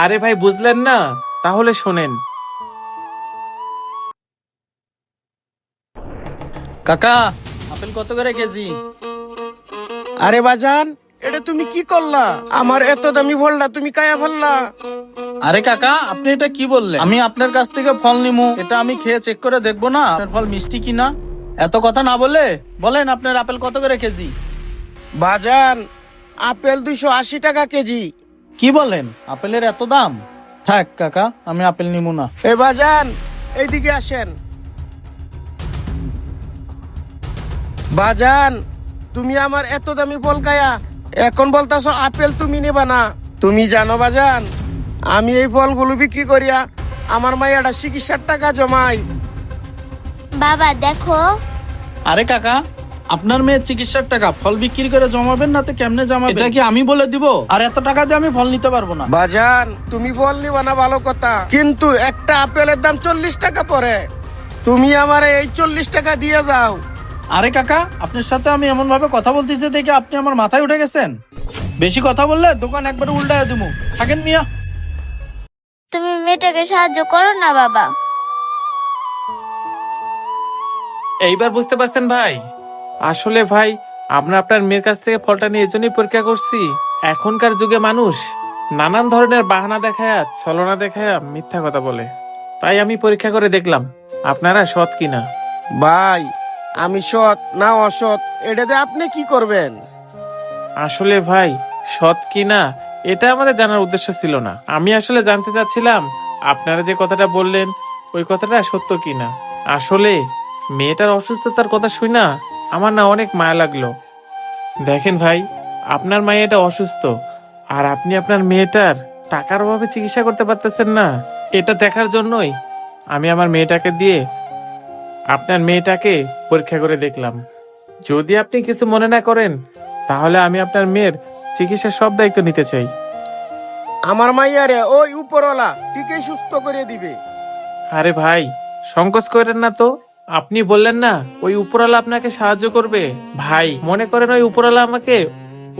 আরে ভাই বুঝলেন না, তাহলে শোনেন। কাকা, আপেল কত করে কেজি? আরে বাজান, এটা তুমি কি করলা? আমার এত দামি ফলটা তুমি কায়া ফেললা। আরে কাকা, আপনি এটা কি বললেন? আমি আপনার কাছ থেকে ফল নিমু, এটা আমি খেয়ে চেক করে দেখবো না আপনার ফল মিষ্টি কিনা? এত কথা না বলে বলেন আপনার আপেল কত করে কেজি? বাজান, আপেল 280 টাকা কেজি। কি বলেন, আপেলের এত দাম? থাক কাকা, আমি আপেল নিমু না। এ বাজান, এইদিকে আসেন। বাজান, তুমি আমার এত দামি ফল খায়া এখন বলতাছো আপেল তুমি নেবা না। তুমি জানো বাজান, আমি এই ফলগুলো বিক্রি করিয়া আমার মাইয়াটা চিকিৎসার টাকা জমাই। বাবা দেখো। আরে কাকা, আপনার মেয়ের চিকিৎসার টাকা ফল বিক্রি করে জমাবেন না তো কেমনে জমাবেন? এটা কি আমি বলে দিব? আর এত টাকা দিয়ে আমি ফল নিতে পারবো না। বাজান, তুমি ফল নিবা না ভালো কথা, কিন্তু একটা আপেলের দাম 40 টাকা পড়ে। তুমি আমারে এই 40 টাকা দিয়ে যাও। আরে কাকা, আপনার সাথে আমি এমন ভাবে কথা বলতেছি দেখে আপনি আমার মাথায় উঠে গেছেন। বেশি কথা বললে দোকান একবারে উল্টায় দিমু। থাকেন মিয়া। তুমি মেয়েটাকে সাহায্য করো না বাবা। এইবার বুঝতে পারছেন ভাই? আসলে ভাই, আমরা আপনার মেয়ের কাছ থেকে ফলটা নিয়ে এজন্যই পরীক্ষা করছি। এখনকার যুগে মানুষ নানান ধরনের বাহানা দেখায়া, ছলনা দেখায়া মিথ্যা কথা বলে। তাই আমি পরীক্ষা করে দেখলাম আপনারা সৎ কিনা। ভাই, আমি সৎ না অসৎ এটাতে আপনি কি করবেন? আসলে ভাই, সৎ কিনা এটা আমাদের জানার উদ্দেশ্য ছিল না। আমি আসলে জানতে চাচ্ছিলাম আপনারা যে কথাটা বললেন ওই কথাটা সত্য কিনা। আসলে মেয়েটার অসুস্থতার কথা শুনা আমার না অনেক মায়া লাগলো। দেখেন ভাই, আপনার মেয়েটা অসুস্থ আর আপনি আপনার মেয়েটার টাকার অভাবে চিকিৎসা করতে পারতেছেন না। এটা দেখার জন্যই আমি আমার মেয়েটাকে দিয়ে আপনার মেয়েটাকে পরীক্ষা করে দেখলাম। যদি আপনি কিছু মনে না করেন তাহলে আমি আপনার মেয়ের চিকিৎসার সব দায়িত্ব নিতে চাই। আমার মাইয়ারে ওই উপরওয়ালা ঠিকই সুস্থ করে দিবে। আরে ভাই, সংকোচ করেন না তো। আপনি বললেন না ওই উপরওয়ালা আপনাকে সাহায্য করবে। ভাই মনে করেন ওই উপরওয়ালা আমাকে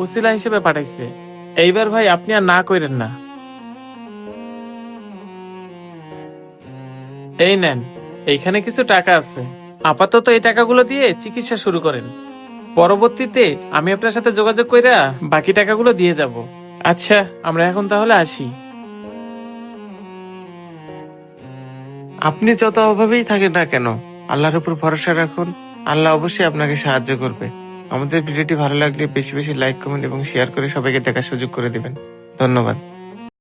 ওসিলা হিসেবে পাঠাইছে। এইবার ভাই আপনি আর না করেন না। এই নেন, এইখানে কিছু টাকা আছে। আপাতত এই টাকাগুলো দিয়ে চিকিৎসা শুরু করেন। পরবর্তীতে আমি আপনার সাথে যোগাযোগ কইরা বাকি টাকাগুলো দিয়ে যাব। আচ্ছা, আমরা এখন তাহলে আসি। আপনি যত অভাবেই থাকেন না কেন, আল্লাহর উপর ভরসা রাখুন। আল্লাহ অবশ্যই আপনাকে সাহায্য করবে। আমাদের ভিডিওটি ভালো লাগলে বেশি বেশি লাইক, কমেন্ট এবং শেয়ার করে সবাইকে দেখার সুযোগ করে দিবেন। ধন্যবাদ।